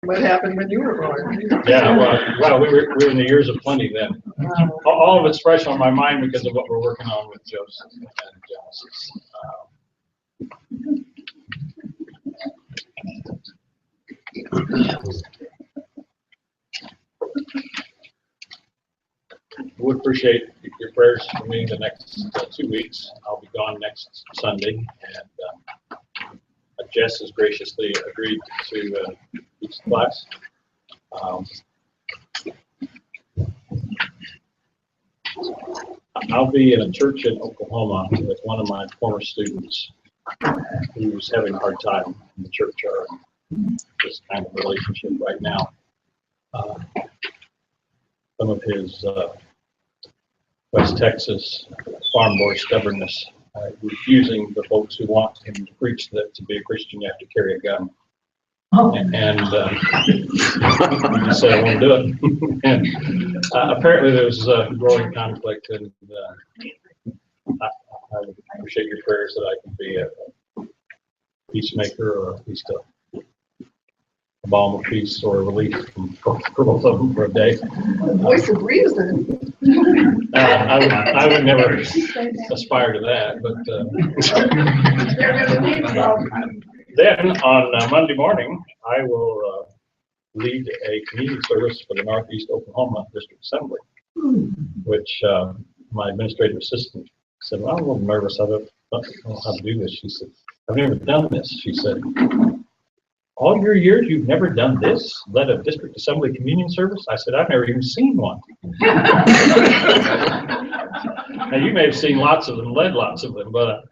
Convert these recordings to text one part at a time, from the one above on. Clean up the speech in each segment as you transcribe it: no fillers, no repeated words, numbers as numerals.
what happened when you were born. Yeah, well, we were in the years of plenty then. All of it's fresh on my mind because of what we're working on with Joseph and Genesis. Would appreciate your prayers for me the next 2 weeks. I'll be gone next Sunday, and Jess has graciously agreed to teach the class. I'll be in a church in Oklahoma with one of my former students who's having a hard time in the church or this kind of relationship right now. Some of his West Texas farm boy stubbornness, refusing the folks who want him to preach that to be a Christian you have to carry a gun. And he just said, I won't do it. And apparently there's growing conflict, and I would appreciate your prayers that I can be a peacemaker, or at least a balm of peace or relief from both of them for a day. Voice of reason. I would never aspire to that, but then on Monday morning, I will lead a community service for the Northeast Oklahoma District Assembly, which my administrative assistant said, well, I'm a little nervous. I don't know how to do this. She said, I've never done this. She said, all your years, you've never done this? Led a district assembly communion service? I said, I've never even seen one. Now, you may have seen lots of them, led lots of them, but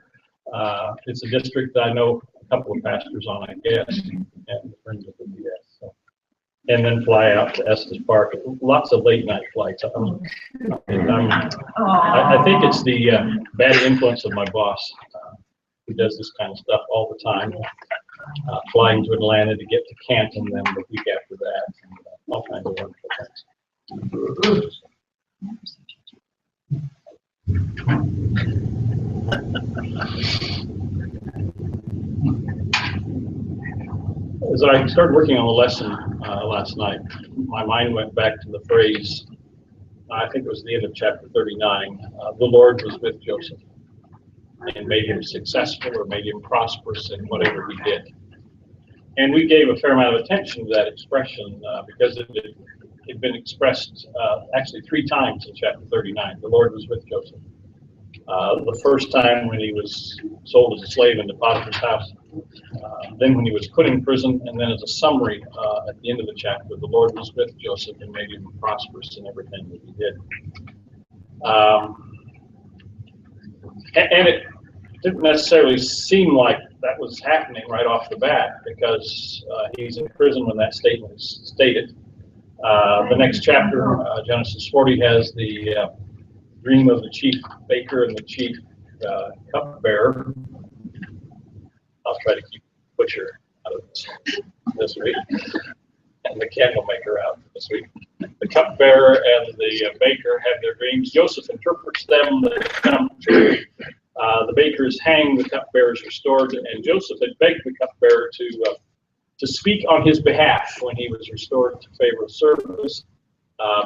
it's a district that I know a couple of pastors on, I guess, and friends with the DS. So. And then fly out to Estes Park. Lots of late night flights. I think it's the bad influence of my boss who does this kind of stuff all the time. Flying to Atlanta to get to Canton, then the week after that, and all kinds of wonderful things. As I started working on the lesson last night, my mind went back to the phrase, I think it was the end of chapter 39, the Lord was with Joseph and made him successful or made him prosperous in whatever he did. And we gave a fair amount of attention to that expression because it had been expressed actually 3 times in chapter 39. The Lord was with Joseph. The first time when he was sold as a slave into Potiphar's house, then when he was put in prison, and then as a summary at the end of the chapter, the Lord was with Joseph and made him prosperous in everything that he did. And it didn't necessarily seem like that was happening right off the bat, because he's in prison when that statement is stated. The next chapter, Genesis 40, has the dream of the chief baker and the chief cupbearer. I'll try to keep butcher out of this week, and the candle maker out this week. The cupbearer and the baker have their dreams. Joseph interprets them. They come true. The baker is hanged, the cupbearer is restored, and Joseph had begged the cupbearer to speak on his behalf when he was restored to Pharaoh's service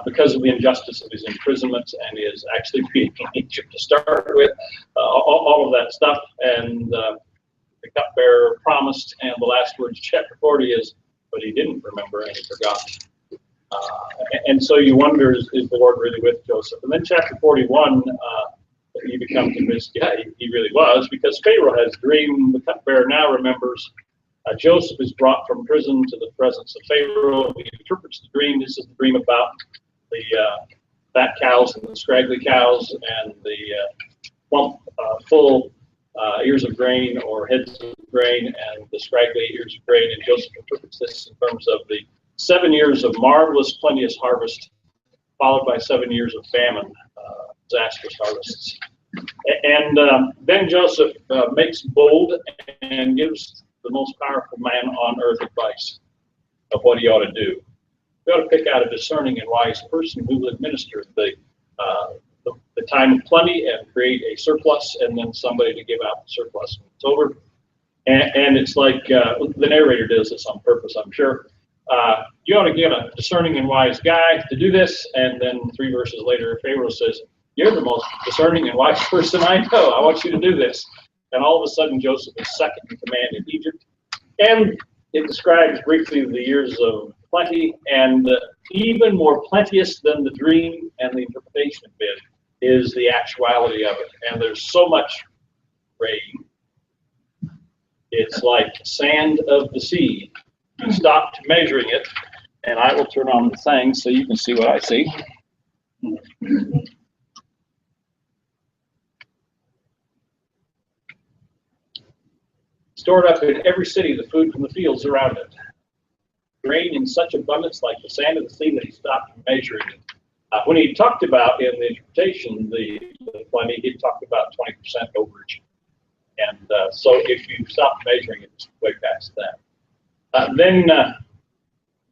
because of the injustice of his imprisonment and his actually being in Egypt to start with, all of that stuff. And the cupbearer promised, and the last words of chapter 40 is, but he didn't remember and he forgot. And so you wonder, is the Lord really with Joseph? And then chapter 41, you become convinced, yeah, he really was, because Pharaoh has dreamed. The cupbearer now remembers. Joseph is brought from prison to the presence of Pharaoh. He interprets the dream. This is the dream about the fat cows and the scraggly cows and the plump, full ears of grain or heads of grain and the scraggly ears of grain. And Joseph interprets this in terms of the 7 years of marvelous, plenteous harvest, followed by 7 years of famine, disastrous harvests. And then Joseph makes bold and gives the most powerful man on earth advice of what he ought to do. We ought to pick out a discerning and wise person who will administer the time of plenty and create a surplus, and then somebody to give out the surplus when it's over. And it's like the narrator does this on purpose, I'm sure. You ought to get a discerning and wise guy to do this. And then 3 verses later, Pharaoh says, you're the most discerning and wise person I know. I want you to do this. And all of a sudden, Joseph is second in command in Egypt. And it describes briefly the years of plenty, and even more plenteous than the dream and the interpretation of it is the actuality of it. And there's so much rain. It's like sand of the sea. You stopped measuring it, and I will turn on the thing so you can see what I see. Stored up in every city the food from the fields around it. Grain in such abundance like the sand of the sea that he stopped measuring it. When he talked about in the interpretation the plenty, he talked about 20% overage. And so if you stop measuring it, it's way past that. Then,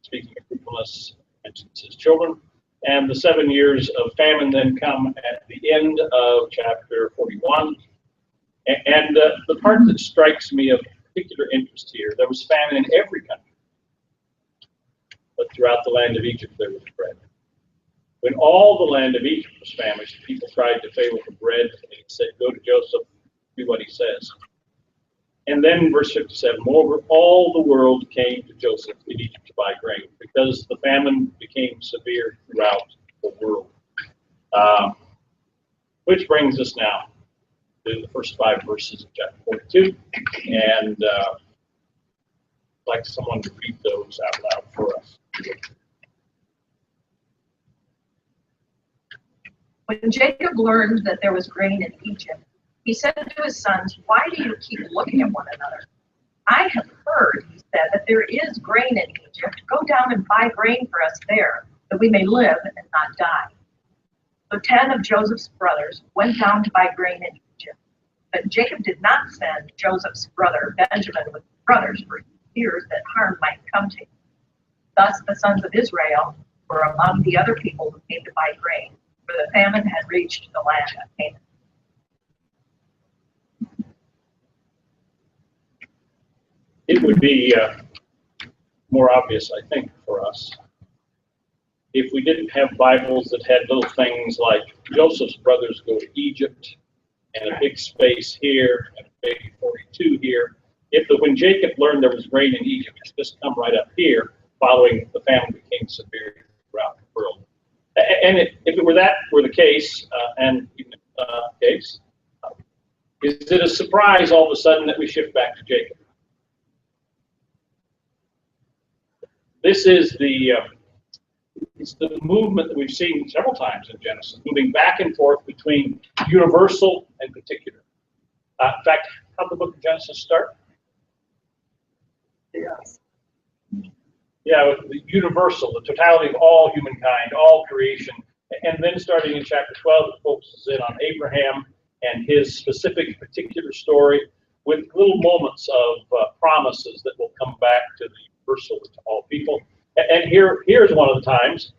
speaking of fruitfulness, mentions his children. And the 7 years of famine then come at the end of chapter 41. And the part that strikes me of particular interest here, there was famine in every country. But throughout the land of Egypt there was bread. When all the land of Egypt was famished, people cried to Pharaoh for bread, and he said, go to Joseph, do what he says. And then verse 57, moreover, all the world came to Joseph in Egypt to buy grain, because the famine became severe throughout the world. Which brings us now to the first 5 verses of chapter 42, and I'd like someone to read those out loud for us. When Jacob learned that there was grain in Egypt, he said to his sons, why do you keep looking at one another? I have heard, he said, that there is grain in Egypt. Go down and buy grain for us there, that we may live and not die. So 10 of Joseph's brothers went down to buy grain in Egypt. But Jacob did not send Joseph's brother Benjamin with his brothers, for he fears that harm might come to him. Thus the sons of Israel were among the other people who came to buy grain, for the famine had reached the land of Canaan. It would be more obvious, I think, for us if we didn't have Bibles that had little things like Joseph's brothers go to Egypt, and a big space here, and a big 42 here. When Jacob learned there was grain in Egypt, it's just come right up here, following the famine became severe throughout the world. And if it were the case, is it a surprise all of a sudden that we shift back to Jacob? This is it's the movement that we've seen several times in Genesis, moving back and forth between universal and particular. In fact, how did the book of Genesis start? Yes. Yeah, the universal, the totality of all humankind, all creation. And then starting in chapter 12, it focuses in on Abraham and his specific particular story with little moments of promises that will come back to the universal to all people. And here's one of the times,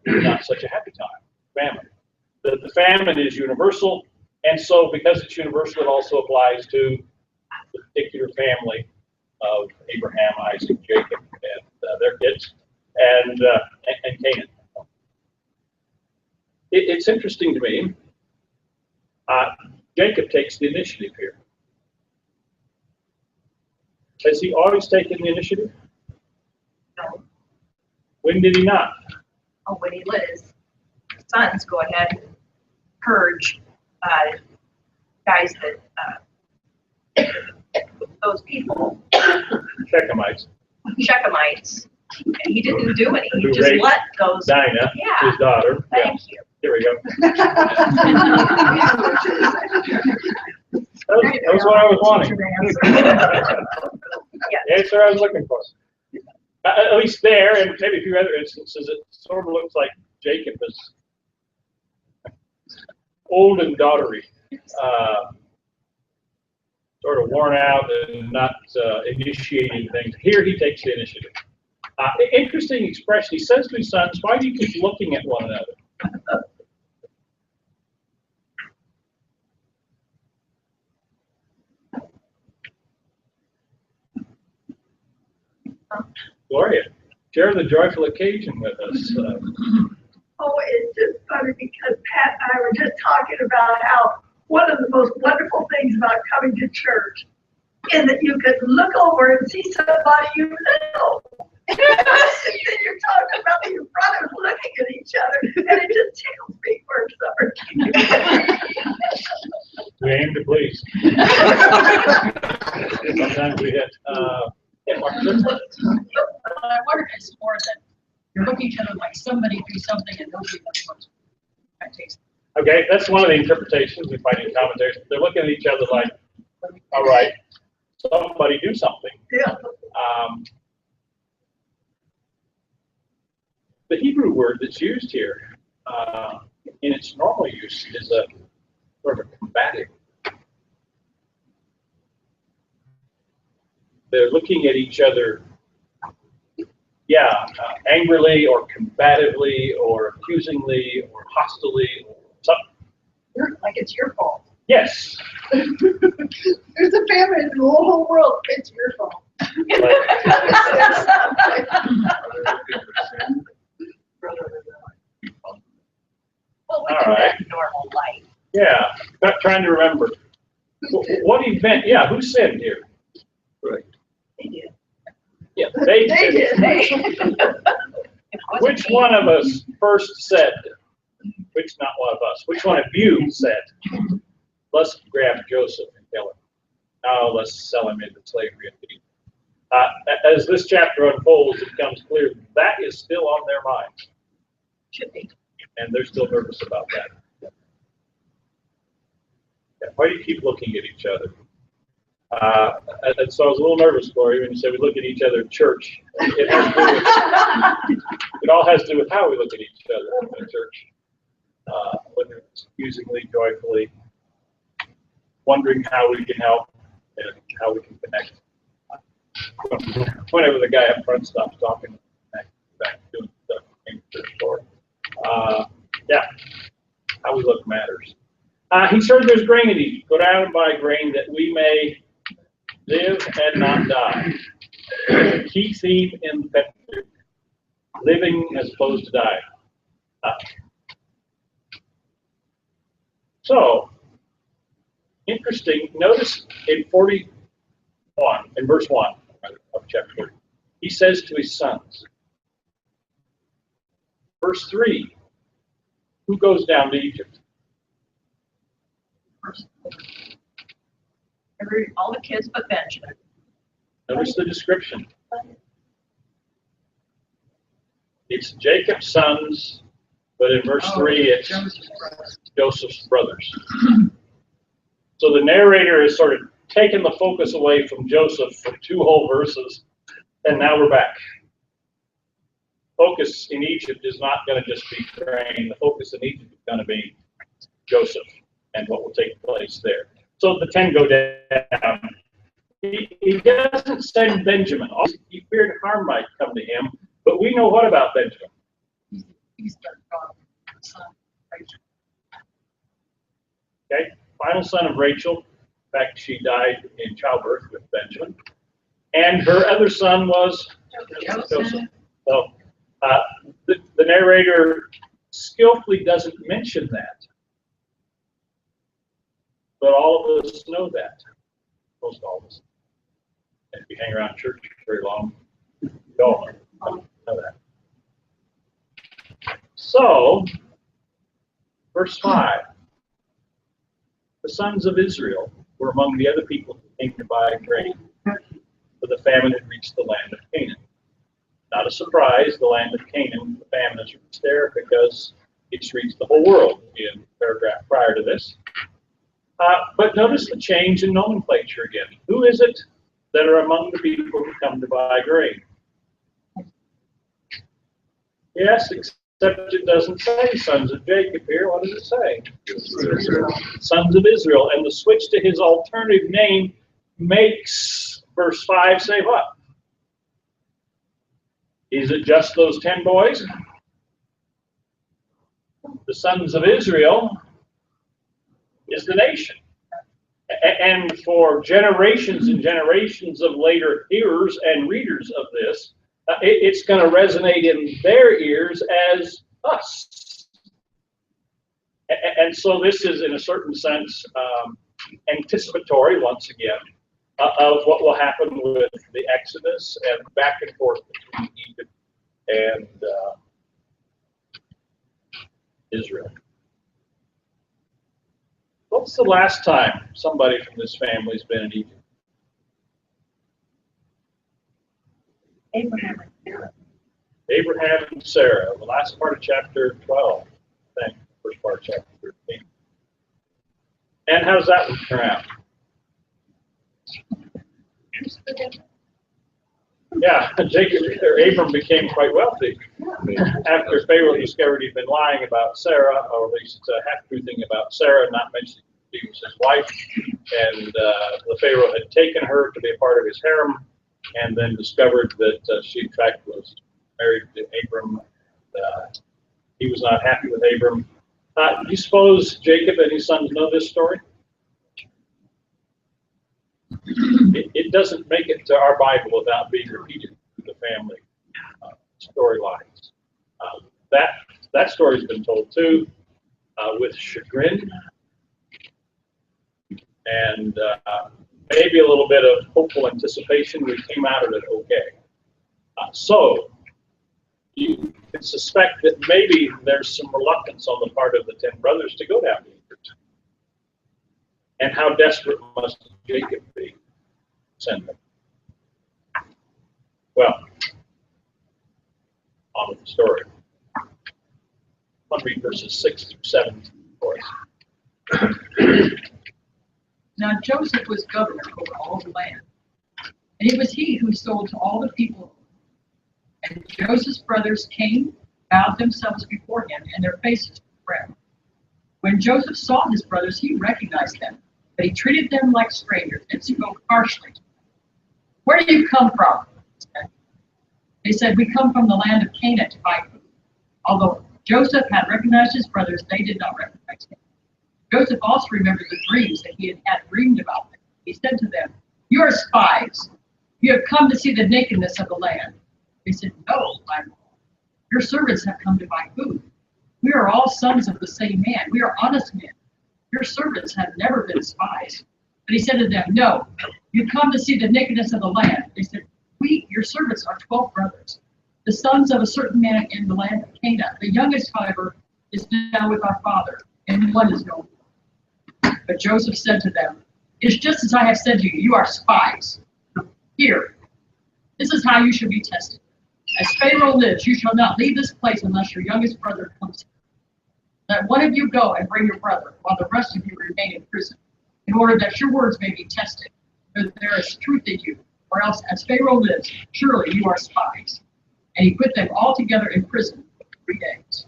not such a happy time, famine. The famine is universal, and so because it's universal, it also applies to the particular family of Abraham, Isaac, Jacob, and their kids, and Canaan. It's interesting to me. Jacob takes the initiative here. Has he always taken the initiative? No. When did he not? Oh, when he let his sons go ahead and purge guys that those people, Shechemites. Shechemites, and he didn't do any. He Who just raped let those. Dinah, Yeah. his daughter. Thank you. Here we go. That was what I was wanting. Yeah. Answer I was looking for. At least there, and maybe a few other instances, it sort of looks like Jacob is old and daughtery, sort of worn out and not initiating things. Here he takes the initiative. Interesting expression. He says to his sons, why do you keep looking at one another? Gloria. Share the joyful occasion with us. Oh, it's just funny because Pat and I were just talking about how one of the most wonderful things about coming to church is that you could look over and see somebody you know. And then you're talking about that your brothers looking at each other, and it just tickles me for some reason. We aim to please. Sometimes we hit. Yeah, Mark, I wonder if it's more that you look at each other like somebody do something and nobody knows what that takes. okay, that's one of the interpretations we find in commentaries. They're looking at each other like, all right, somebody do something. Yeah. The Hebrew word that's used here in its normal use is a sort of combative. They're looking at each other, angrily or combatively or accusingly or hostilely or something. Like it's your fault. Yes. There's a famine in the whole world. It's your fault. Well, we All do right. that in normal life. Yeah, not trying to remember. What event? Yeah, who sinned here? They did. Yeah, they They did. did. It wasn't Which me. one of us first said, not one of us, which one of you said, let's grab Joseph and kill him. Now let's sell him into slavery indeed. As this chapter unfolds, it becomes clear that is still on their minds. Should be. And they're still nervous about that. Yeah, why do you keep looking at each other? And so I was a little nervous for you when you said we look at each other at church. It all has to do with how we look at each other in church. Whether it's accusingly, joyfully, wondering how we can help and how we can connect. Whenever the guy up front stops talking, back doing stuff in church for. How we look matters. He said there's grain in Egypt. Go down and buy grain that we may live and not die. Keep theme in the Pentateuch. Living as opposed to dying. So, interesting. Notice in verse 1 of chapter 30, he says to his sons. Verse 3, who goes down to Egypt? All the kids but Benjamin. Notice the description. It's Jacob's sons, but in verse 3, it's Joseph's brothers. So the narrator has sort of taken the focus away from Joseph for 2 whole verses, and now we're back. Focus in Egypt is not going to just be grain. The focus in Egypt is going to be Joseph and what will take place there. So the 10 go down. He doesn't send Benjamin. He feared harm might come to him, but we know what about Benjamin? He's their son, Rachel. Okay, final son of Rachel. In fact, she died in childbirth with Benjamin. And her other son was Joseph. So the narrator skillfully doesn't mention that. But all of us know that. Most all of us. And if you hang around church very long, you all know that. So, verse 5. The sons of Israel were among the other people who came to buy grain, for the famine had reached the land of Canaan. Not a surprise, the land of Canaan, the famine has reached there because it's reached the whole world in the paragraph prior to this. But notice the change in nomenclature again. Who is it that are among the people who come to buy grain? Yes, except it doesn't say sons of Jacob here. What does it say? Sons of Israel. And the switch to his alternative name makes verse 5 say what? Is it just those 10 boys? The sons of Israel is the nation. And for generations and generations of later hearers and readers of this, it's going to resonate in their ears as us. And so this is, in a certain sense, anticipatory, once again, of what will happen with the Exodus and back and forth between Egypt and Israel. What's the last time somebody from this family's been in Egypt? Abraham and Sarah. Abraham and Sarah, the last part of chapter 12, I think, first part of chapter 13. And how does that one turn out? Yeah, Abram became quite wealthy after Pharaoh discovered he'd been lying about Sarah, or at least half-truthing about Sarah, not mentioning she was his wife. And the Pharaoh had taken her to be a part of his harem, and then discovered that she, in fact, was married to Abram. He was not happy with Abram. Do you suppose Jacob and his sons know this story? It doesn't make it to our Bible without being repeated through the family storylines. That story's been told too, with chagrin and maybe a little bit of hopeful anticipation. We came out of it okay. So you can suspect that maybe there's some reluctance on the part of the 10 brothers to go down to Egypt. And how desperate must Jacob be to send them? Well, on with the story. I'll read verses 6 through 17 for us. Now Joseph was governor over all the land, and it was he who sold to all the people. And Joseph's brothers came, bowed themselves before him, and their faces were red. When Joseph saw his brothers, he recognized them, but he treated them like strangers and spoke harshly. "Where do you come from?" They said, "We come from the land of Canaan to buy food." Although Joseph had recognized his brothers, they did not recognize him. Joseph also remembered the dreams that he had dreamed about them. He said to them, "You are spies. You have come to see the nakedness of the land." They said, "No, my lord. Your servants have come to buy food. We are all sons of the same man. We are honest men. Your servants have never been spies." But he said to them, "No, you come to see the nakedness of the land." They said, "We, your servants, are 12 brothers, the sons of a certain man in the land of Canaan. The youngest, however, is now with our father, and one is no more." But Joseph said to them, "It is just as I have said to you, you are spies. Here, this is how you should be tested. As Pharaoh lives, you shall not leave this place unless your youngest brother comes here. Let one of you go and bring your brother, while the rest of you remain in prison, in order that your words may be tested, whether there is truth in you, or else as Pharaoh lives, surely you are spies." And he put them all together in prison for 3 days.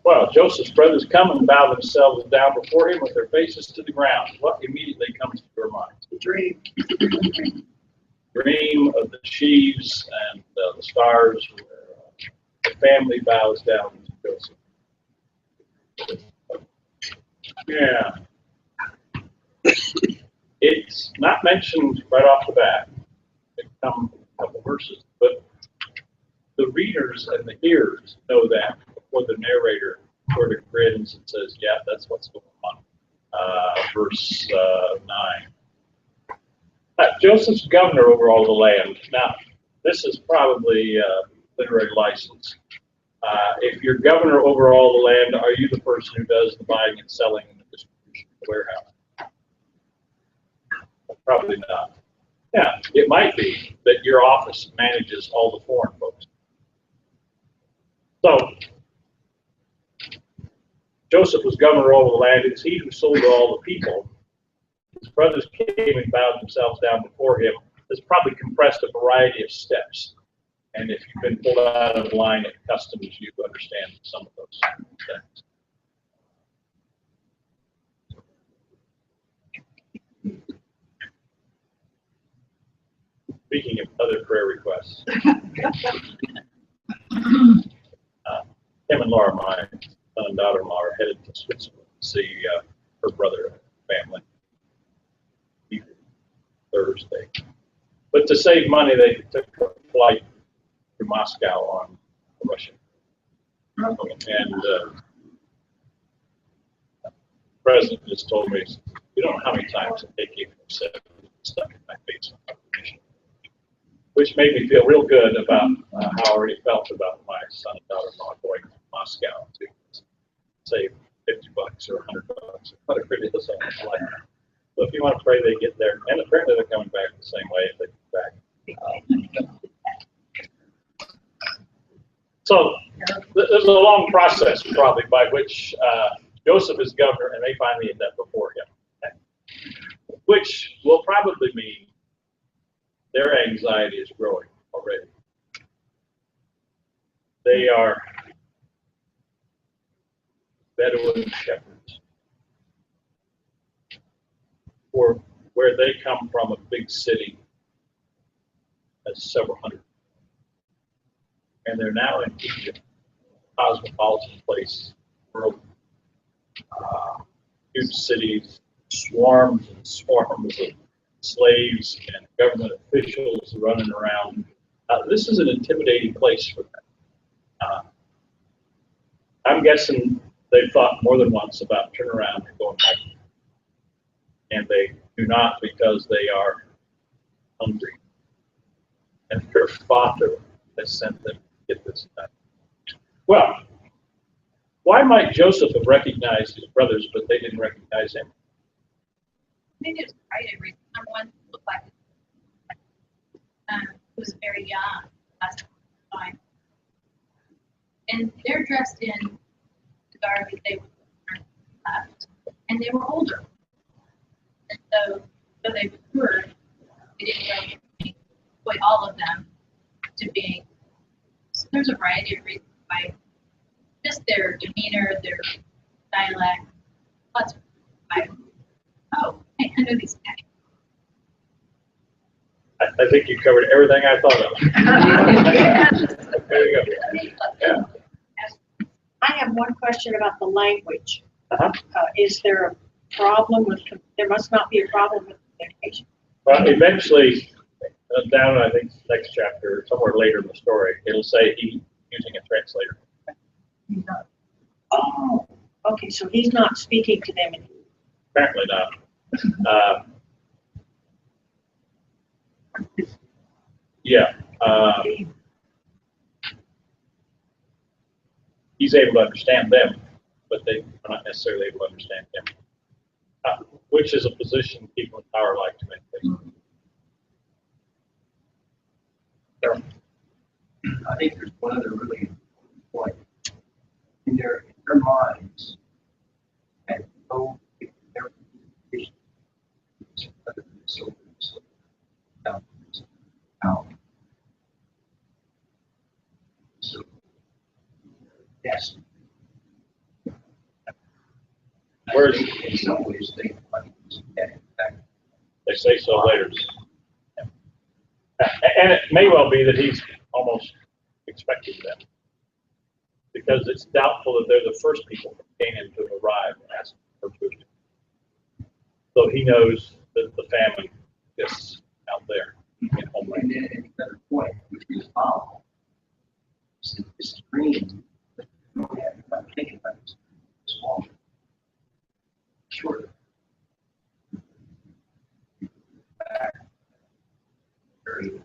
Well, Joseph's brothers come and bow themselves down before him with their faces to the ground. What immediately comes to your mind? The dream. Dream of the sheaves and the stars, where the family bows down to Joseph. Yeah. It's not mentioned right off the bat. It comes a couple verses, but the readers and the hearers know that before the narrator sort of grins and says, "Yeah, that's what's going on." Verse 9. Joseph's governor over all the land. Now, this is probably literary license. If you're governor over all the land, are you the person who does the buying and selling and the distribution in the warehouse? Probably not. Yeah, it might be that your office manages all the foreign folks. So, Joseph was governor over the land. It's he who sold to all the people. His brothers came and bowed themselves down before him. This probably compressed a variety of steps. And if you've been pulled out of line at customs, you understand some of those things. Speaking of other prayer requests, Tim and Laura, my son and daughter-in-law, are headed to Switzerland to see her brother and family. Thursday. But to save money, they took a flight to Moscow on Russian. And the president just told me, you don't know how many times they take you from 7 stuck in my face on vacation. Which made me feel real good about how I already felt about my son and daughter-in-law going to Moscow to save $50 or $100, whatever it is on the flight. So if you want to pray they get there, and apparently they're coming back the same way if they get back. So there's a long process probably by which Joseph is governor and they finally end up before him, which will probably mean their anxiety is growing already. They are Bedouin shepherds, or where they come from, a big city that's several hundred. And they're now in Egypt, cosmopolitan place, world, huge cities, swarms and swarms of slaves and government officials running around. This is an intimidating place for them. I'm guessing they've thought more than once about turning around and going back. And they do not because they are hungry. And their father has sent them to get this done. Well, why might Joseph have recognized his brothers, but they didn't recognize him? I think it's right every someone looked like who was very young last time. And they're dressed in the garb that they were left. And they were older. And so they matured. They didn't go quite all of them to being. So there's a variety of reasons why just their demeanor, their dialect, lots of why. Oh, I know these guys. I think you covered everything I thought of. There you go. Yeah. I have one question about the language. Uh-huh. Is there a problem with, there must not be a problem with communication. Well, eventually, down I think next chapter, somewhere later in the story, it'll say he using a translator. Oh, okay, so he's not speaking to them. Apparently not. Yeah. He's able to understand them, but they are not necessarily able to understand him. Which is a position people in power like to make. I think there's one other really important point. In their minds, and no, their position is other than so out. So, yes. Whereas in some ways they they say so later. And it may well be that he's almost expecting them, because it's doubtful that they're the first people from Canaan to arrive and ask for food. So he knows that the famine is out there in homeland. And then another point, which is followed, is this dream that you don't have to think about it. Small. Sure. Very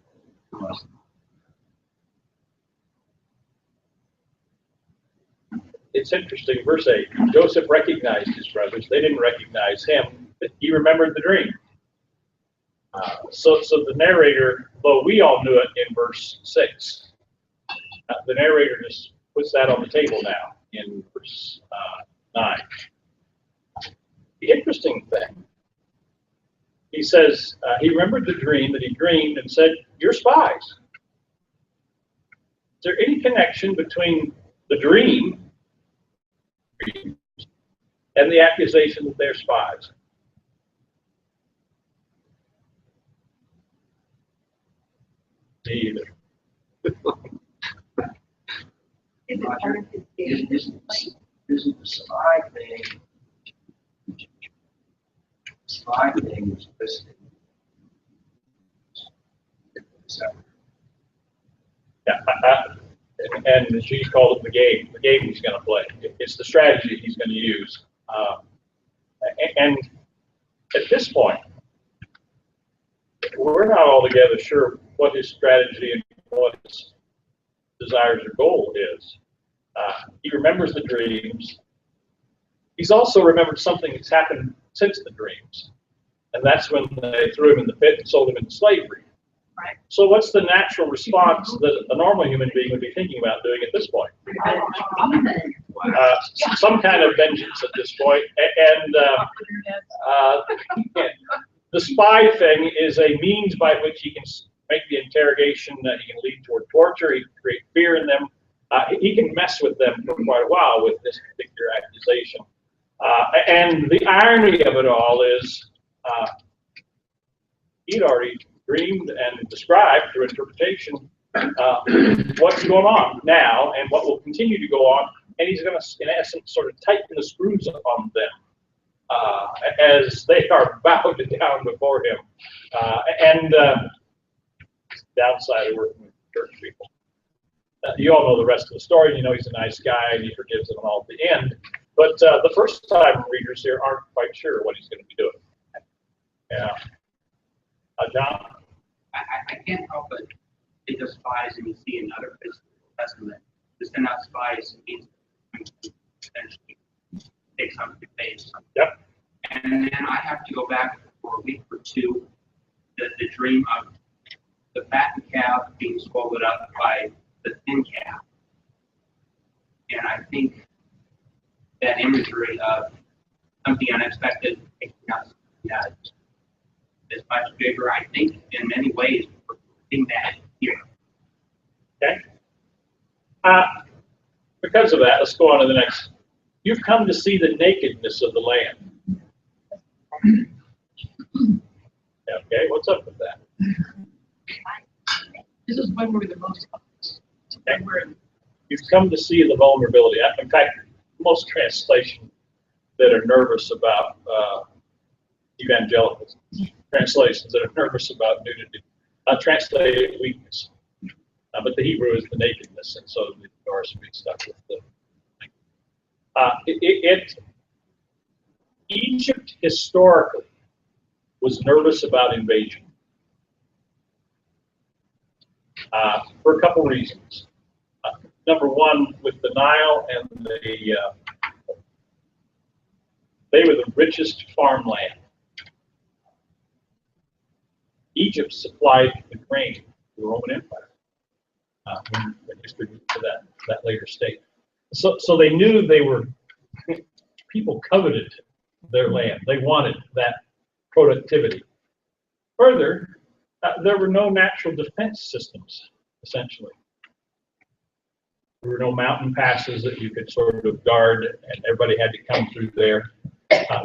awesome. It's interesting, verse 8, Joseph recognized his brothers. They didn't recognize him, but he remembered the dream. So the narrator, though we all knew it in verse 6, the narrator just puts that on the table now in verse 9. The interesting thing, he says, he remembered the dream that he dreamed and said, "You're spies." Is there any connection between the dream and the accusation that they're spies? Neither. Is it part of his vision? Isn't the spy thing? Spy thing is listed separate. Yeah, and she called it the game he's going to play. It's the strategy he's going to use. And at this point, we're not altogether sure what his strategy and what his desires or goal is. He remembers the dreams. He's also remembered something that's happened since the dreams, and that's when they threw him in the pit and sold him into slavery. Right. So what's the natural response that a normal human being would be thinking about doing at this point? Some kind of vengeance at this point. And the spy thing is a means by which he can make the interrogation, that he can lead toward torture, he can create fear in them. He can mess with them for quite a while with this particular accusation. And the irony of it all is he'd already dreamed and described through interpretation what's going on now and what will continue to go on, and he's going to, in essence, sort of tighten the screws on them as they are bowed down before him. Downside of working with church people. You all know the rest of the story. You know he's a nice guy and he forgives them all at the end. But the first time readers here aren't quite sure what he's going to be doing. Yeah. John? I can't help but think of spies, and you see in other Testament, this are not spies, it means essentially take something to pay something. Yep. And then I have to go back for a week or two, the dream of the fattened calf being swallowed up by the thin calf. And I think that imagery of something unexpected taking out something that is much bigger, I think, in many ways, we're seeing that here. Okay. Because of that, let's go on to the next. You've come to see the nakedness of the land. Okay, what's up with that? This is when we're the most. Okay. You've come to see the vulnerability. In fact, most translations that are nervous about evangelical translations that are nervous about nudity translate weakness. But the Hebrew is the nakedness, and so the Doris we stuck with the. Egypt historically was nervous about invasion for a couple reasons. Number one, with the Nile and they were the richest farmland. Egypt supplied the grain to the Roman Empire when history moved to that later state. So they knew people coveted their land. They wanted that productivity. Further, there were no natural defense systems, essentially. There were no mountain passes that you could sort of guard, and everybody had to come through there.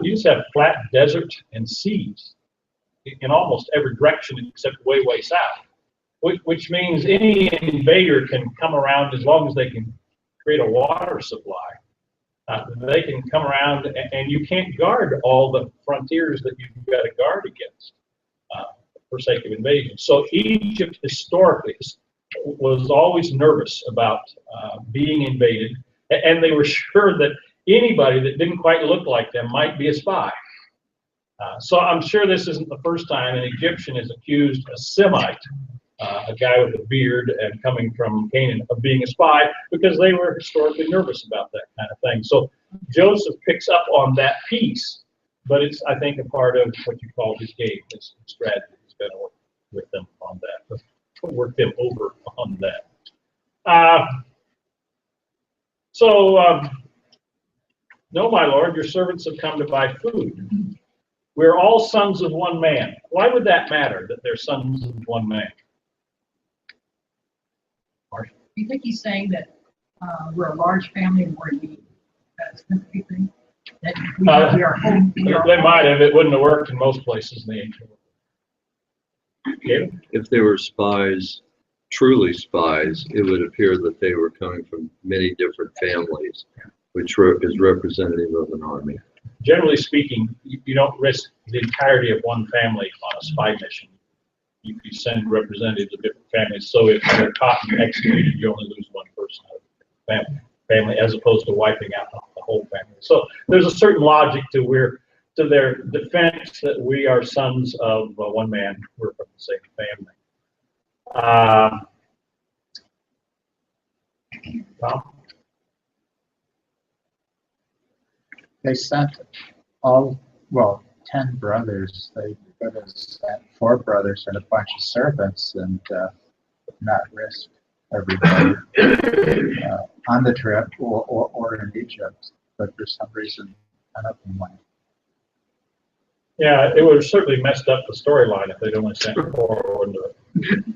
You just have flat desert and seas in almost every direction except way south, which means any invader can come around as long as they can create a water supply. They can come around, and you can't guard all the frontiers that you've got to guard against for sake of invasion. So Egypt historically was always nervous about being invaded, and they were sure that anybody that didn't quite look like them might be a spy. So I'm sure this isn't the first time an Egyptian is accused a Semite, a guy with a beard and coming from Canaan, of being a spy, because they were historically nervous about that kind of thing. So Joseph picks up on that piece, but it's, I think, a part of what you call his game, his strategy. He's going to work with them on that, work them over on that. No, my lord, your servants have come to buy food. We're all sons of one man. Why would that matter, that they're sons of one man? Do you think he's saying that we're a large family and we're in need? That's the thing. That we are home. They might have. It wouldn't have worked in most places in the ancient world. David? If they were spies, truly spies, it would appear that they were coming from many different families, which is representative of an army. Generally speaking, you don't risk the entirety of one family on a spy mission. you send representatives of different families. So if they're caught and executed, you only lose one person out of the family, as opposed to wiping out the whole family. So there's a certain logic to their defense that we are sons of one man. We're from the same family. Tom? They sent 10 brothers. They could have sent 4 brothers and a bunch of servants and not risk everybody on the trip or in Egypt. But for some reason, none of them went. Yeah, it would have certainly messed up the storyline if they'd only sent 4 into it.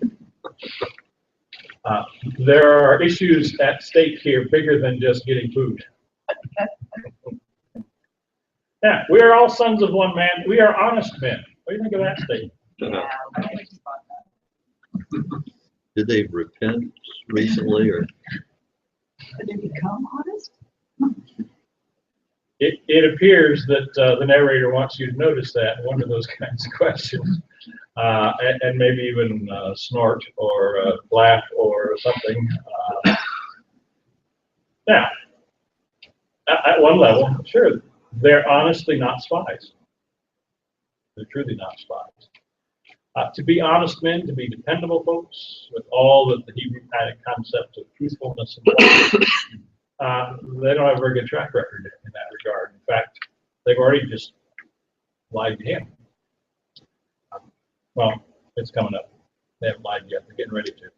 There are issues at stake here bigger than just getting food. Yeah, we are all sons of one man. We are honest men. What do you think of that statement? Yeah, I think about that. Did they repent recently, or? Did they become honest? It appears that the narrator wants you to notice that, wonder those kinds of questions, and maybe even snort or laugh or something. Now, at one level, sure, they're honestly not spies. They're truly not spies. To be honest men, to be dependable folks, with all that the Hebrew kind of concept of truthfulness and they don't have a very good track record in that regard. In fact, they've already just lied to him. Well, it's coming up. They haven't lied yet. They're getting ready to.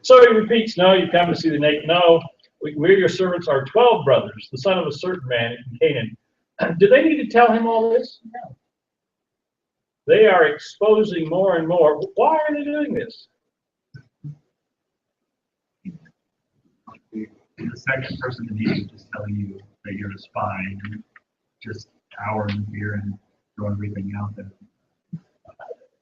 So he repeats, no, you come to see the naked. No, we your servants are 12 brothers, the son of a certain man in Canaan. Do they need to tell him all this? No. They are exposing more and more. Why are they doing this? The second person in Egypt is telling you that you're a spy, and just cower in fear and throw everything out there.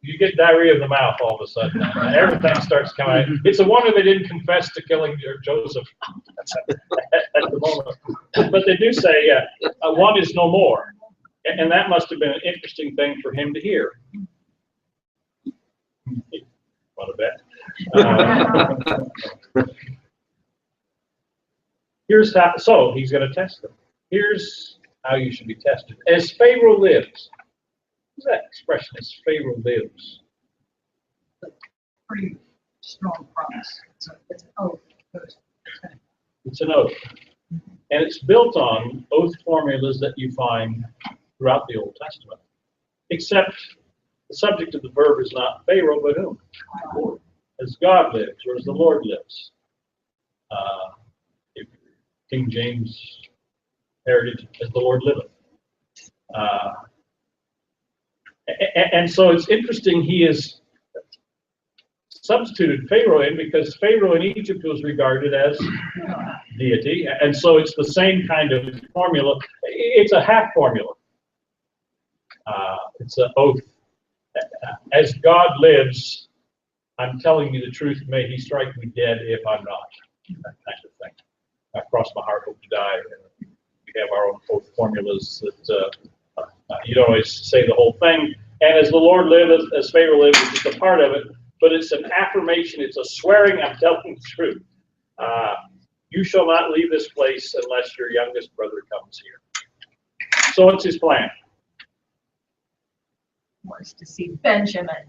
You get diarrhea of the mouth all of a sudden. Everything starts coming out. It's a wonder they didn't confess to killing Joseph at the moment. But they do say, one is no more. And that must have been an interesting thing for him to hear. What a bet. Here's how, so he's going to test them. Here's how you should be tested. As Pharaoh lives. What's that expression, as Pharaoh lives? Pretty strong promise. It's an oath. It's an oath. And it's built on oath formulas that you find throughout the Old Testament. Except the subject of the verb is not Pharaoh, but whom? As God lives, or as the Lord lives. King James heritage, as the Lord liveth. And so it's interesting he is substituted Pharaoh in because Pharaoh in Egypt was regarded as deity. And so it's the same kind of formula. It's a half formula. It's an oath. As God lives, I'm telling you the truth. May he strike me dead if I'm not. That kind of thing. I cross my heart, hope to die. We have our own oath formulas that you don't always say the whole thing. And as the Lord liveth, as Pharaoh lives, it's just a part of it. But it's an affirmation. It's a swearing. I'm telling the truth. You shall not leave this place unless your youngest brother comes here. So what's his plan? Wants to see Benjamin.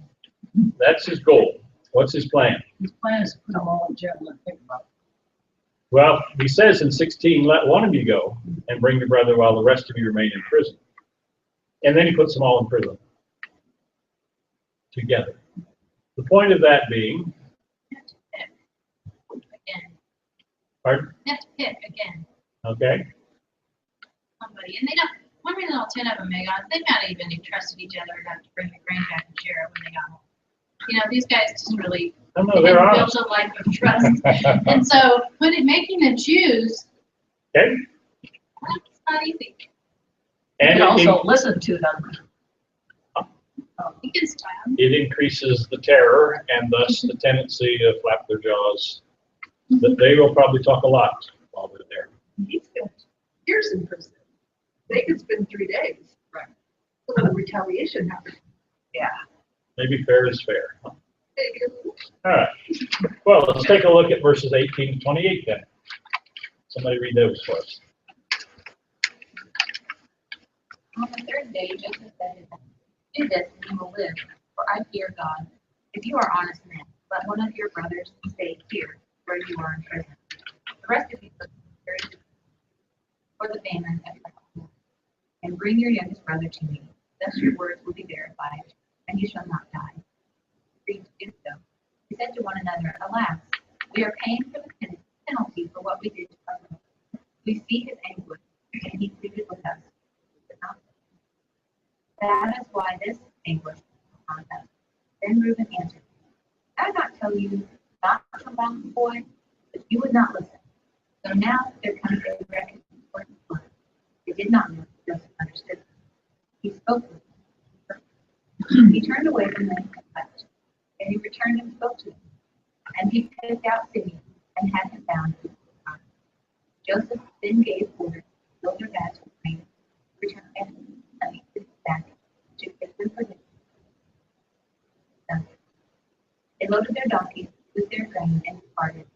That's his goal. What's his plan? His plan is to put them all in jail and think about it. Well, he says in 16, let one of you go and bring your brother while the rest of you remain in prison. And then he puts them all in prison together. The point of that being, Again. pardon? They have to pick again. Okay. Somebody. And they don't, one reason all 10 of them may got, they might even have trusted each other enough to bring the grain back and share it when they got home. You know, these guys just really No, they're built honest. a life of trust. And so making them choose, Okay. that's not easy. You And can also listen to them. You can style them. it increases the terror and thus the tendency to flap their jaws. But they will probably talk a lot while they're there. He spent years in prison. They could spend 3 days. Right. So the retaliation happened. Yeah. Maybe fair is fair. Huh? All right. Well, let's take a look at verses 18 to 28 then. Somebody read those for us. On the third day, Joseph said to them, "Do this, and you will live, for I fear God. If you are honest men, let one of your brothers stay here, where you are in prison. The rest of you go for the famine at your home, and bring your youngest brother to me. Thus your words will be verified, and you shall not die." Agreed to do so. They said to one another, "Alas, we are paying for the penalty for what we did to our brother. We see his anguish, and he pleaded with us. That is why this anguish is upon us." Then Reuben answered, "Did I not tell you not to mock the boy? But you would not listen. So now there comes a reckoning for his blood." They did not know that Joseph understood them. He spoke with them. He turned away from them and left. And he returned and spoke to them. And he picked out Simeon and had him bound. Joseph then gave orders to fill their bags with grain, return and money to his back to fit them for him. They loaded their donkeys with their grain and departed.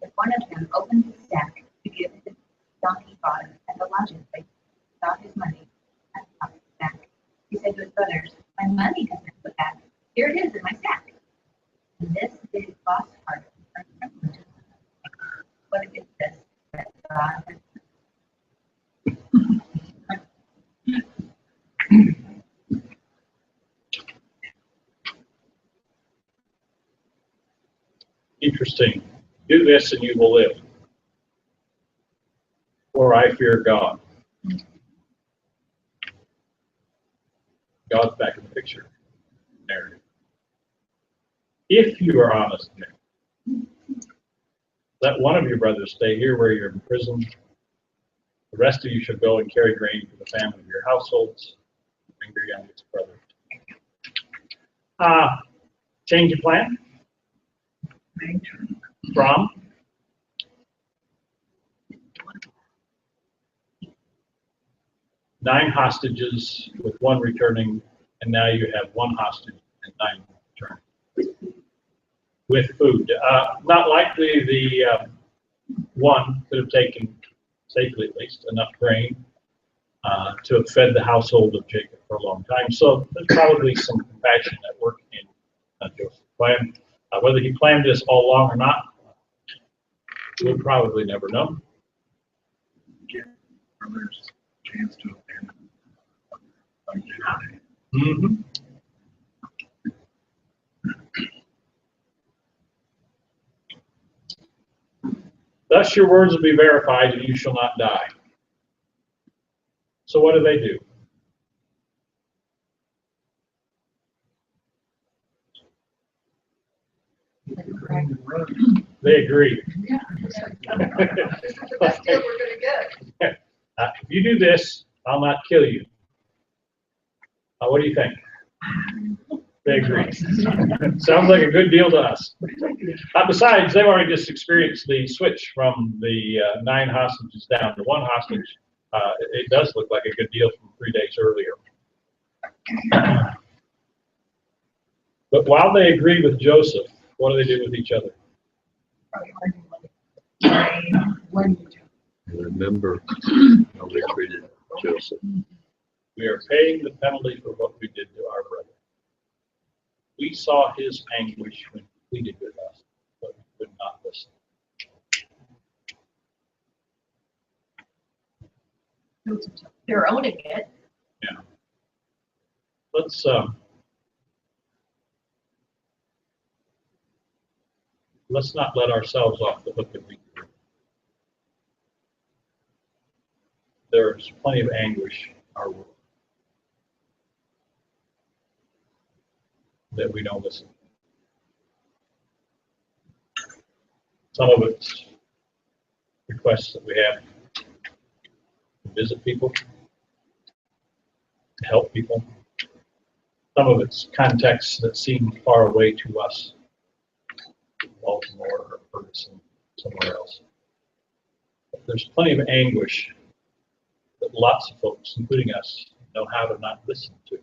If one of them opened his sack to give his donkey fodder at the lodging place without his money at the top of his sack, he said to his brothers, "My money has been put back. Here it is in my sack." And this did his lost heart. But it is this that God has Interesting. Do this and you will live. For I fear God. God's back in the picture. Narrative. If you are honest men, let one of your brothers stay here where you're in prison. The rest of you shall go and carry grain for the family of your households. Bring your youngest brother. Change of plan? From? Nine hostages with one returning, and now you have one hostage and 9 returning. With food. Not likely the one could have taken, safely at least, enough grain to have fed the household of Jacob for a long time. So there's probably some compassion at work in Joseph's plan. Whether he planned this all along or not, we'll probably never know. Give brothers a chance to abandon. Mm-hmm. Thus your words will be verified, and you shall not die. So what do? They agree. Yeah. This is the best deal we're gonna get. If you do this, I'll not kill you. What do you think? They agree. Sounds like a good deal to us. Besides, they've already just experienced the switch from the 9 hostages down to 1 hostage. It does look like a good deal from 3 days earlier. But while they agree with Joseph, what do they do with each other? Remember how we treated Joseph. We are paying the penalty for what we did to our brother. We saw his anguish when he pleaded with us, but we could not listen. They're owning it. Yeah. Let's not let ourselves off the hook if we do. There's plenty of anguish in our world that we don't listen to. Some of it's requests that we have to visit people, to help people. Some of it's contexts that seem far away to us, Baltimore or Ferguson, somewhere else. But there's plenty of anguish that lots of folks, including us, know how to not listen to.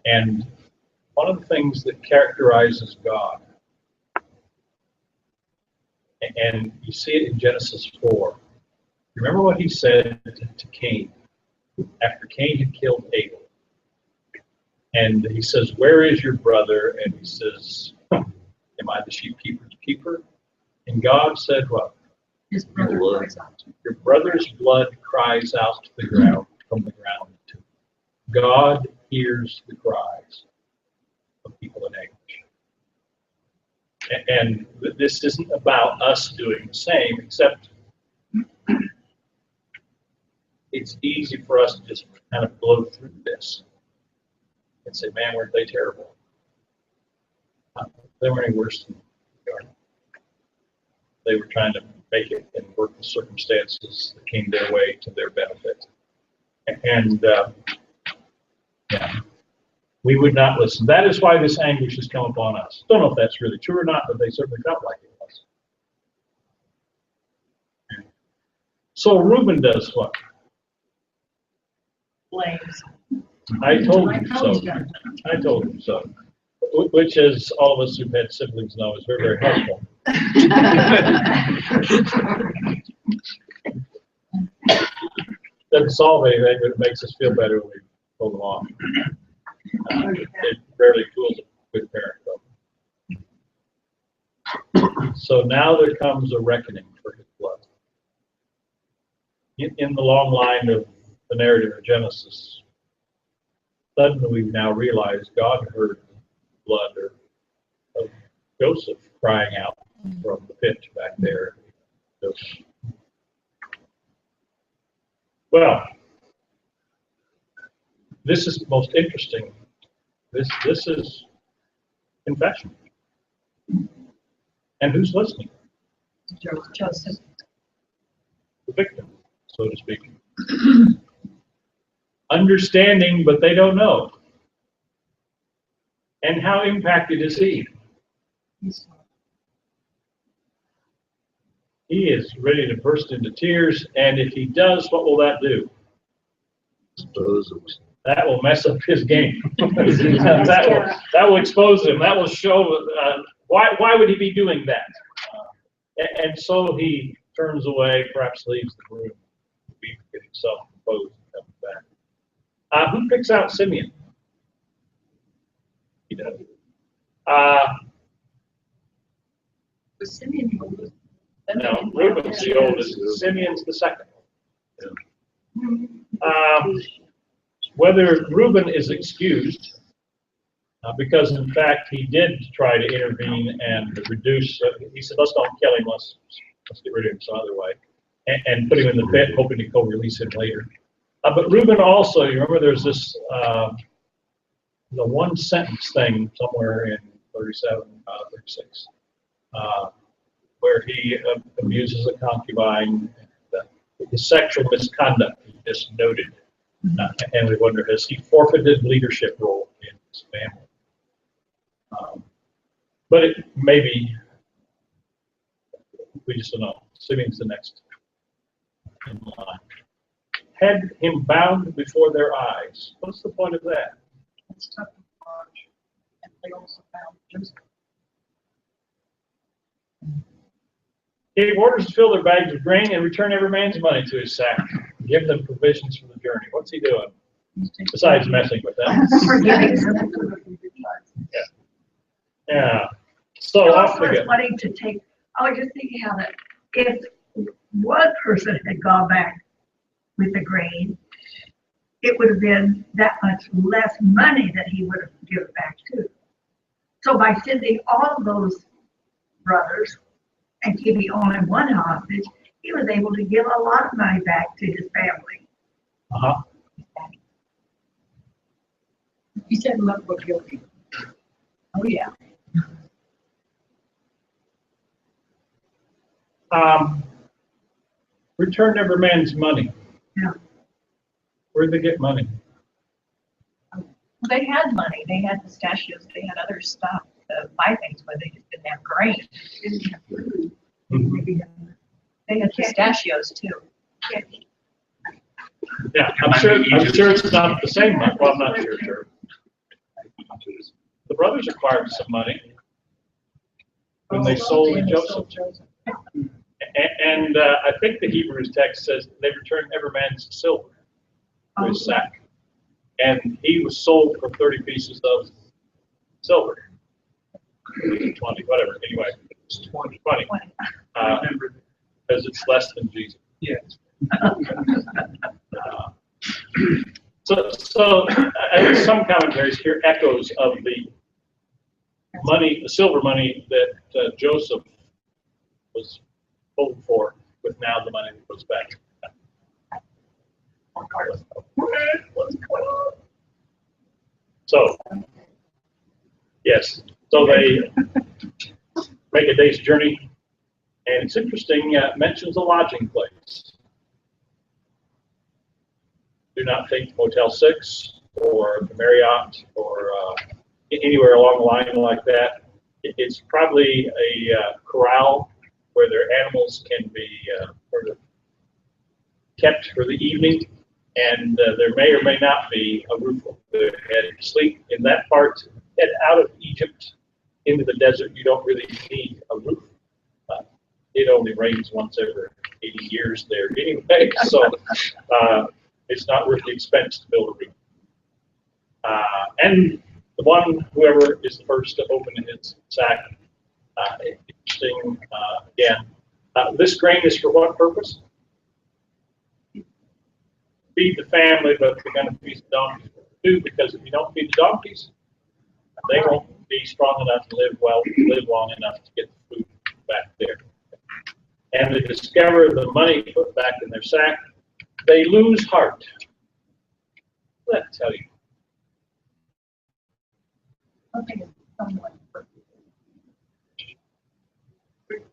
And one of the things that characterizes God, and you see it in Genesis 4. Remember what he said to Cain after Cain had killed Abel. And he says, where is your brother? And he says, am I the sheepkeeper's keeper? And God said what? His brother cries out. Your brother's blood cries out to the ground, from the ground. God hears the cries of people in anguish. And this isn't about us doing the same, except it's easy for us to just kind of blow through this and say, man, weren't they terrible? They weren't any worse than we are. They were trying to make it and work the circumstances that came their way to their benefit. And yeah, we would not listen. That is why this anguish has come upon us. Don't know if that's really true or not, but they certainly felt like it was. So Reuben does what? Blames. I told you so. I told him so. Which, as all of us who've had siblings know, is very, very helpful. Doesn't solve anything, but it makes us feel better when we pull them off. It rarely fools a good parent, though. So now there comes a reckoning for his blood. In the long line of the narrative of Genesis, suddenly we now realize God heard the blood of Joseph crying out from the pit back there. Well, this is most interesting. This is confession. And who's listening? Joseph. The victim, so to speak. Understanding, but they don't know. And how impacted is he? He is ready to burst into tears, and if he does, what will that do? That will mess up his game. that will expose him. That will show why would he be doing that? And so he turns away, perhaps leaves the room, to be himself composed and comes back. Who picks out Simeon? He does. Was Simeon the oldest? No, Reuben's the oldest. Simeon's the second. Whether Reuben is excused, because in fact he did try to intervene and reduce. He said, "Let's don't kill him. Let's get rid of him some other way," and put him in the pit, hoping to co-release him later. But Reuben also, you remember, there's this the one sentence thing somewhere in 37, 36. Where he abuses a concubine, his sexual misconduct he just noted. And we wonder, has he forfeited leadership role in his family? But it maybe, we just don't know. Simeon's the next in line. Had him bound before their eyes. What's the point of that? It's tough to watch. And they also found Joseph. Gave orders to fill their bags with grain and return every man's money to his sack. Give them provisions for the journey. What's he doing? Besides messing with them. Yeah. So off we go. Wanting to take, I was just thinking how that if one person had gone back with the grain, it would have been that much less money that he would have given back to. So by sending all of those brothers and keeping only one hostage, he was able to give a lot of money back to his family. Uh-huh. He said love was guilty. Oh yeah. Return every man's money. Yeah. Where'd they get money? They had money. They had pistachios. They had other stuff to buy things, but they just didn't have grain. Mm-hmm. They had pistachios too. Yeah, I'm sure it's not the same money. Well, I'm not sure. The brothers acquired some money when they sold Joseph. And I think the Hebrews text says they returned every man's silver to his sack. And he was sold for 30 pieces of silver. 20, whatever, anyway. It's 20. Because it's less than Jesus. Yes. So some commentaries here echoes of the money, the silver money that Joseph was sold for, with now the money that goes back. So, yes, so they make a day's journey, and it's interesting, mentions a lodging place. Do not think Motel 6 or the Marriott or anywhere along the line like that. It's probably a corral where their animals can be kept for the evening, and there may or may not be a roof over their head to sleep. In that part, head out of Egypt into the desert, you don't really need a roof. It only rains once every 80 years there anyway, so it's not worth the expense to build a roof. And the one, whoever is the first to open his sack, interesting, again, this grain is for what purpose? Feed the family, but they're going to feed the donkeys too, because if you don't feed the donkeys, they won't be strong enough to live long enough to get the food back there. And they discover the money put back in their sack, they lose heart. Let me tell you. Something is someone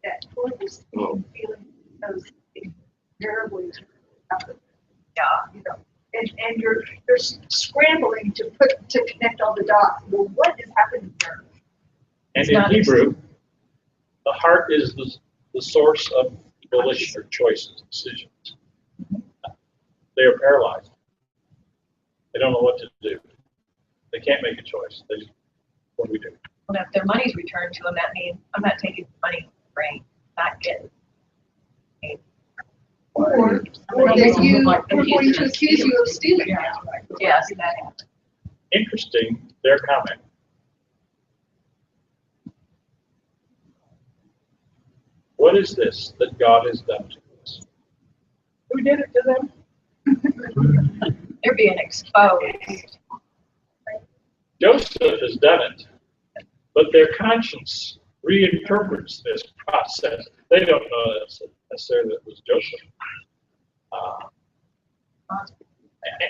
that poor this feeling those things terribly. Yeah, you know, and you're scrambling to connect all the dots. Well, what is happening there? And in Hebrew, the heart is the source of volition or choices, decisions. They are paralyzed. They don't know what to do. They can't make a choice. What do we do? Well, if their money's returned to them, that means I'm not taking the money, brain, not getting. Or that we're going to accuse you of stealing. Yes, that happens. Interesting, their comment. What is this that God has done to us? Who did it to them? They're being exposed. Joseph has done it, but their conscience reinterprets this process. They don't know necessarily that it was Joseph.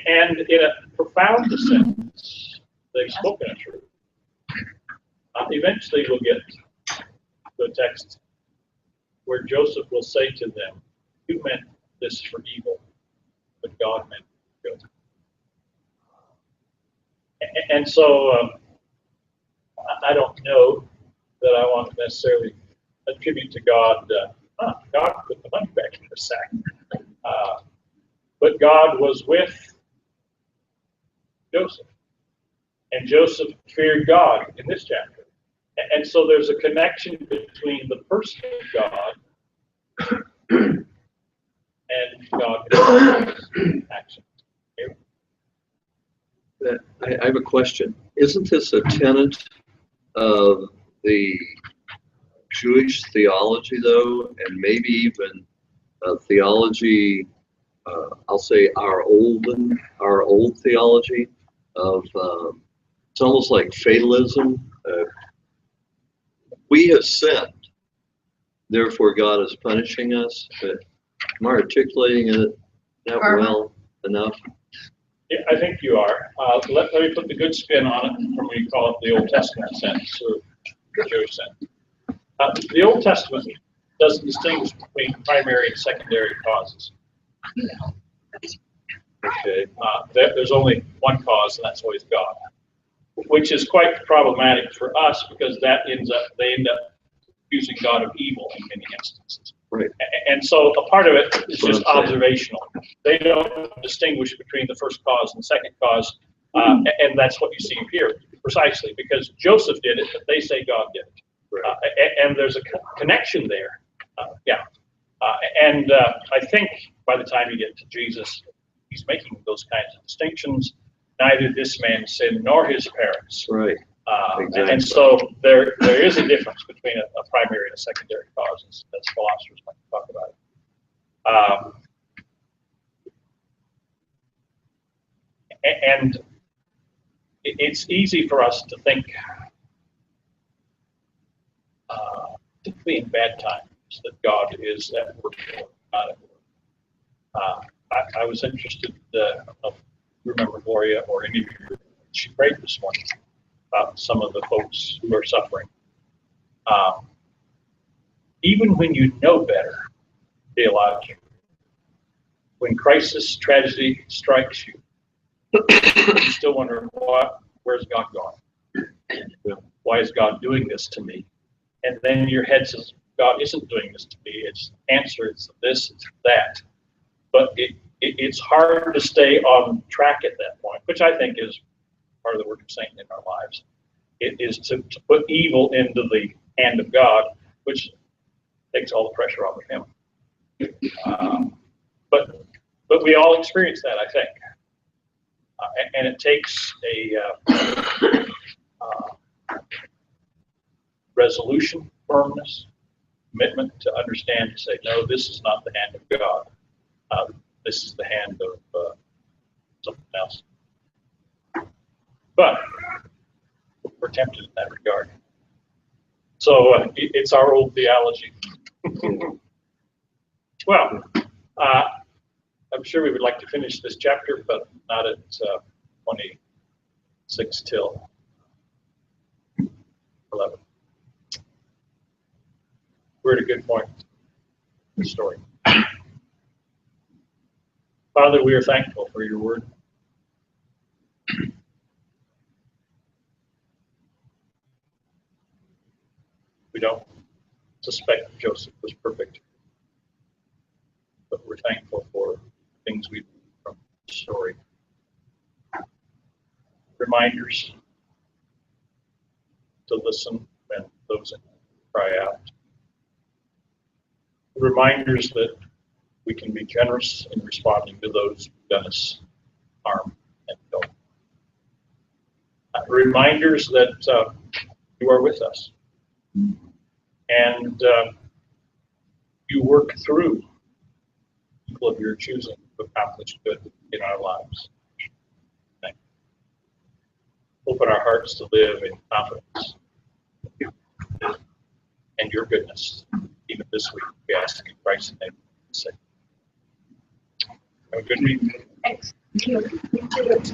And in a profound sense, they've spoken a truth. Eventually we'll get to a text where Joseph will say to them, you meant this for evil, but God meant for good. And so I don't know that I want to necessarily attribute to God, God put the money back in the sack. But God was with Joseph. And Joseph feared God in this chapter. And so there's a connection between the person of God and God's action. I have a question. Isn't this a tenet of the Jewish theology, though, and maybe even theology, I'll say our old theology of, it's almost like fatalism. We have sinned, therefore God is punishing us. But am I articulating it that well enough? Yeah, I think you are. Let me put the good spin on it from what you call it the Old Testament sense, or the Jewish sense. The Old Testament doesn't distinguish between primary and secondary causes. Okay. There's only one cause, and that's always God, which is quite problematic for us because they end up accusing God of evil in many instances. Right. And so a part of it is just observational. They don't distinguish between the first cause and the second cause, and that's what you see here. Precisely, because Joseph did it, but they say God did it. And there's a connection there. I think by the time you get to Jesus, he's making those kinds of distinctions. Neither this man sinned nor his parents. Right. Exactly. And so there is a difference between a primary and a secondary cause, as philosophers like to talk about it. And it's easy for us to think, particularly in bad times, that God is at work or not at work. I was interested, remember Gloria or any of you, she prayed this morning about some of the folks who are suffering. Even when you know better, theologically, when crisis, tragedy strikes you, you still wonder, where's God gone? Why is God doing this to me? And then your head says, God isn't doing this to me. It's answer, it's this, it's that. But it's hard to stay on track at that point, which I think is part of the work of Satan in our lives. It is to put evil into the hand of God, which takes all the pressure off of him. But we all experience that, I think. And it takes a resolution, firmness, commitment to understand, to say, no, this is not the hand of God. This is the hand of something else. But we're tempted in that regard. So it's our old theology. Well, I'm sure we would like to finish this chapter, but not at 26 till 11. We're at a good point in the story. Father, we are thankful for your word. We don't suspect Joseph was perfect, but we're thankful for things we learn from the story. Reminders to listen when those cry out. Reminders that we can be generous in responding to those who've done us harm and ill. Reminders that you are with us. And you work through people of your choosing to accomplish good in our lives. Thank you. Open our hearts to live in confidence and your goodness, even this week. We ask in Christ's name. Have a good week. Thanks. Thanks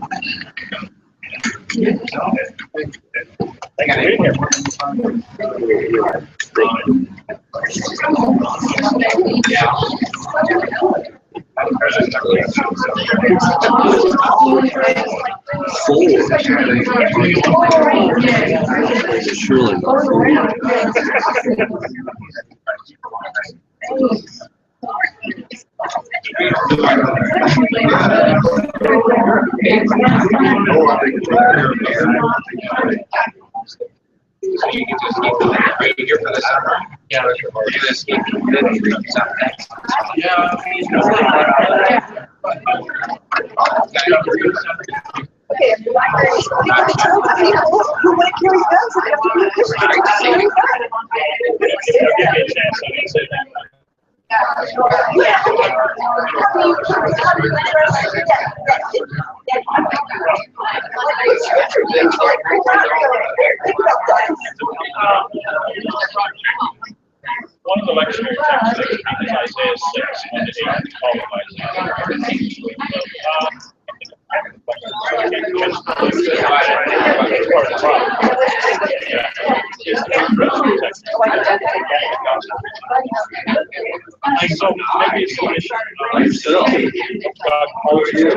for being here. Surely not. So you can just keep the are you here for the summer? Yeah, or you just keep Okay, if you like to people who want to carry guns and have to be One of the lectionary texts is Isaiah 6, and it so maybe it's the issue of God calls you to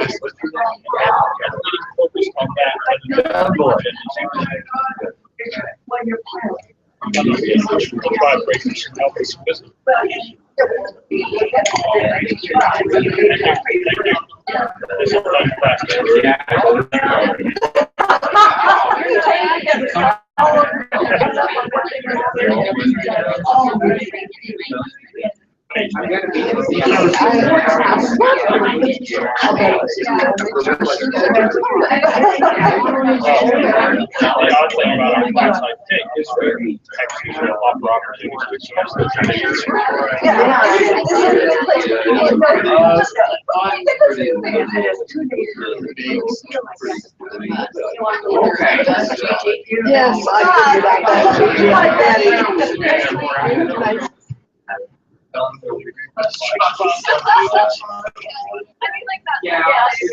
focus on that rather than When you're vibrators help us business. This is Yes, I figured out that. Like that. Yeah.